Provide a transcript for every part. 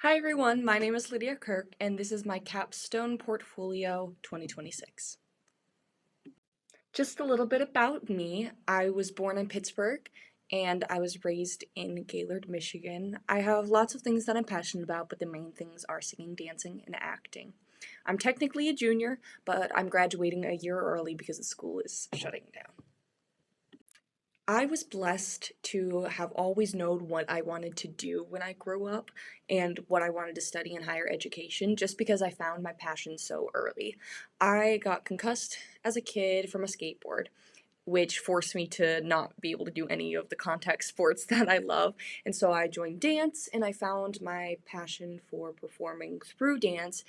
Hi everyone, my name is Lydia Kirk and this is my Capstone Portfolio 2026. Just a little bit about me. I was born in Pittsburgh and I was raised in Gaylord, Michigan. I have lots of things that I'm passionate about, but the main things are singing, dancing, and acting. I'm technically a junior, but I'm graduating a year early because the school is shutting down. I was blessed to have always known what I wanted to do when I grew up and what I wanted to study in higher education just because I found my passion so early. I got concussed as a kid from a skateboard, which forced me to not be able to do any of the contact sports that I love. And so I joined dance and I found my passion for performing through dance,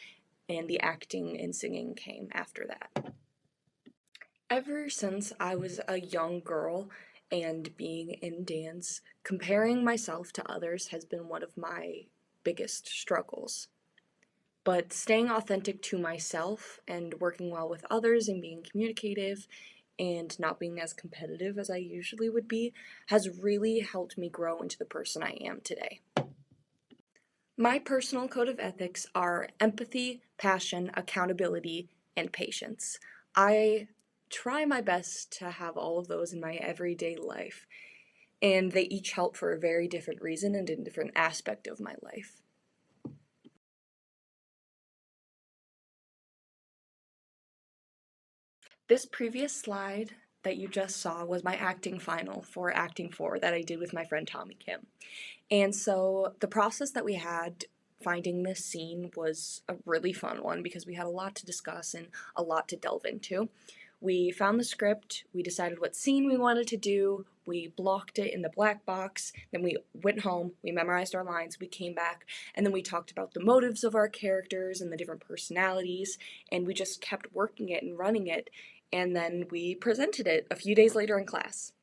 and the acting and singing came after that. Ever since I was a young girl and being in dance, comparing myself to others has been one of my biggest struggles. But staying authentic to myself and working well with others and being communicative and not being as competitive as I usually would be has really helped me grow into the person I am today. My personal code of ethics are empathy, passion, accountability, and patience. I try my best to have all of those in my everyday life, and they each help for a very different reason and in a different aspect of my life. This previous slide that you just saw was my acting final for Acting 4 that I did with my friend Tommy Kim. And so the process that we had finding this scene was a really fun one because we had a lot to discuss and a lot to delve into. We found the script, we decided what scene we wanted to do, we blocked it in the black box, then we went home, we memorized our lines, we came back, and then we talked about the motives of our characters and the different personalities, and we just kept working it and running it, and then we presented it a few days later in class.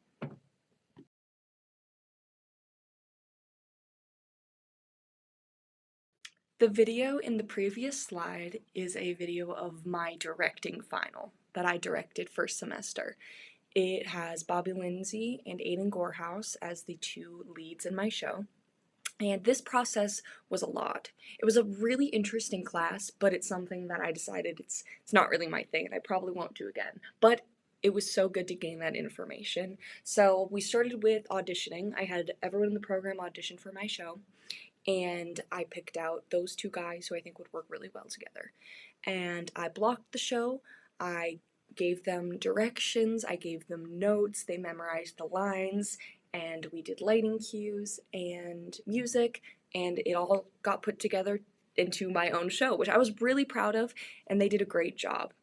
The video in the previous slide is a video of my directing final that I directed first semester. It has Bobby Lindsay and Aiden Gorehouse as the two leads in my show. And this process was a lot. It was a really interesting class, but it's something that I decided it's not really my thing and I probably won't do again. But it was so good to gain that information. So we started with auditioning. I had everyone in the program audition for my show, and I picked out those two guys who I think would work really well together. And I blocked the show. I gave them directions, I gave them notes, they memorized the lines, and we did lighting cues and music, and it all got put together into my own show, which I was really proud of, and they did a great job.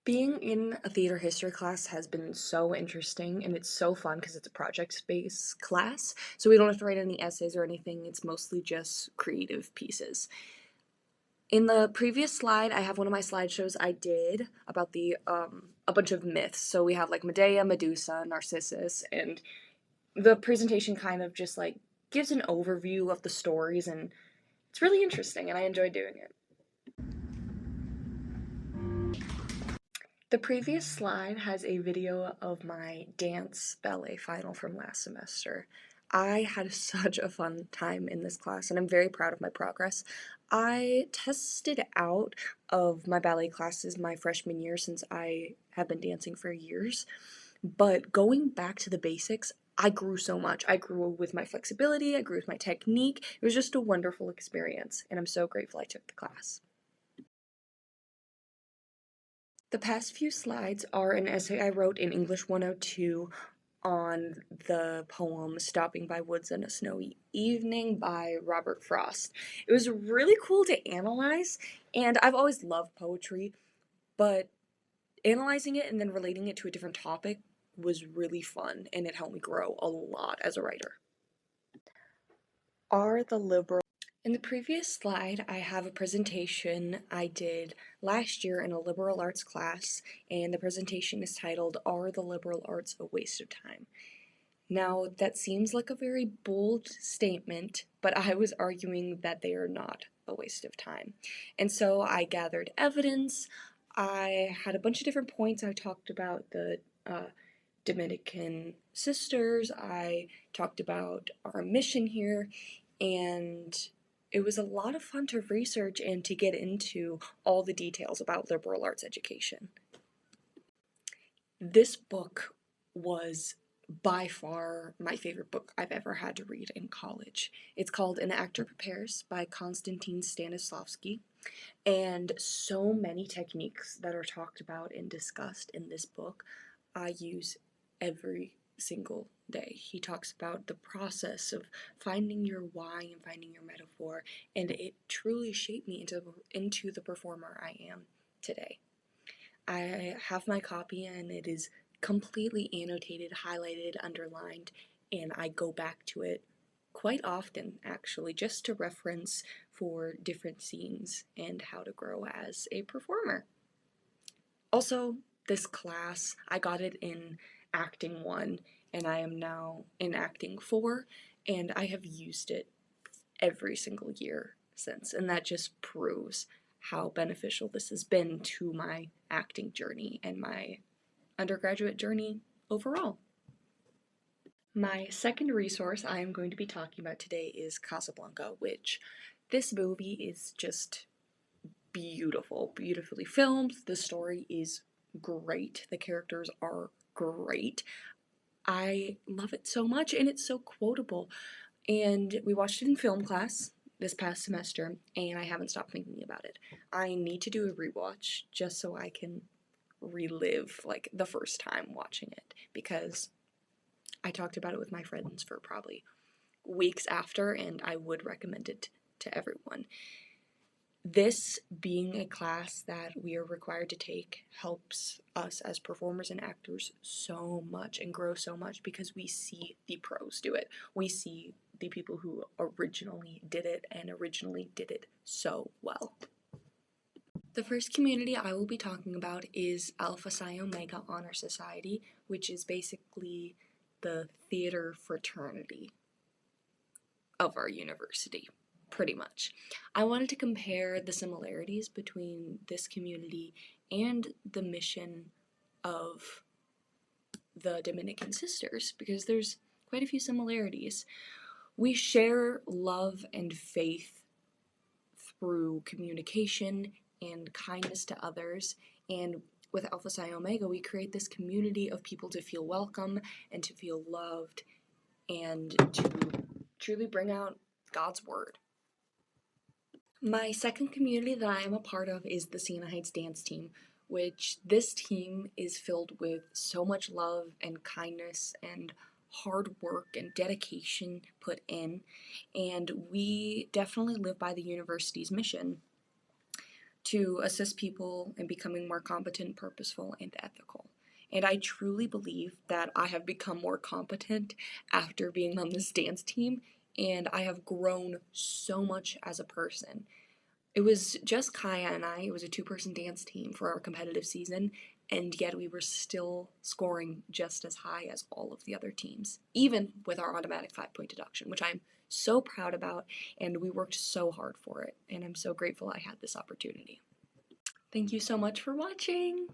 Being in a theater history class has been so interesting and it's so fun because it's a project-based class, so we don't have to write any essays or anything, it's mostly just creative pieces. In the previous slide, I have one of my slideshows I did about a bunch of myths. So we have like Medea, Medusa, Narcissus, and the presentation kind of just like gives an overview of the stories, and it's really interesting, and I enjoy doing it. The previous slide has a video of my dance ballet final from last semester. I had such a fun time in this class, and I'm very proud of my progress. I tested out of my ballet classes my freshman year since I have been dancing for years, but going back to the basics, I grew so much. I grew with my flexibility, I grew with my technique. It was just a wonderful experience, and I'm so grateful I took the class. The past few slides are an essay I wrote in English 102 on the poem Stopping by Woods on a Snowy Evening by Robert Frost. It was really cool to analyze, and I've always loved poetry, but analyzing it and then relating it to a different topic was really fun, and it helped me grow a lot as a writer. Are the liberal In the previous slide, I have a presentation I did last year in a liberal arts class, and the presentation is titled, Are the Liberal Arts a Waste of Time? Now, that seems like a very bold statement, but I was arguing that they are not a waste of time. And so I gathered evidence, I had a bunch of different points. I talked about the Dominican sisters, I talked about our mission here, and it was a lot of fun to research and to get into all the details about liberal arts education. This book was by far my favorite book I've ever had to read in college. It's called An Actor Prepares by Konstantin Stanislavski, and so many techniques that are talked about and discussed in this book I use every single day. He talks about the process of finding your why and finding your metaphor, and it truly shaped me into the performer I am today. I have my copy and it is completely annotated, highlighted, underlined, and I go back to it quite often actually just to reference for different scenes and how to grow as a performer. Also, this class, I got it in Acting 1 and I am now in Acting 4, and I have used it every single year since, and that just proves how beneficial this has been to my acting journey and my undergraduate journey overall. My second resource I am going to be talking about today is Casablanca, which this movie is just beautiful, beautifully filmed. The story is great. The characters are great. I love it so much, and it's so quotable. And we watched it in film class this past semester, and I haven't stopped thinking about it. I need to do a rewatch just so I can relive like the first time watching it, because I talked about it with my friends for probably weeks after, and I would recommend it to everyone. This being a class that we are required to take helps us as performers and actors so much and grow so much, because we see the pros do it. We see the people who originally did it and originally did it so well. The first community I will be talking about is Alpha Psi Omega Honor Society, which is basically the theater fraternity of our university, pretty much. I wanted to compare the similarities between this community and the mission of the Dominican sisters, because there's quite a few similarities. We share love and faith through communication and kindness to others, and with Alpha Psi Omega, we create this community of people to feel welcome and to feel loved and to truly bring out God's word. My second community that I am a part of is the Siena Heights dance team, which this team is filled with so much love and kindness and hard work and dedication put in, and we definitely live by the university's mission to assist people in becoming more competent, purposeful, and ethical. And I truly believe that I have become more competent after being on this dance team, and I have grown so much as a person. It was just Kaya and I. It was a two-person dance team for our competitive season, and yet we were still scoring just as high as all of the other teams, even with our automatic 5-point deduction, which I'm so proud about, and we worked so hard for it, and I'm so grateful I had this opportunity. Thank you so much for watching!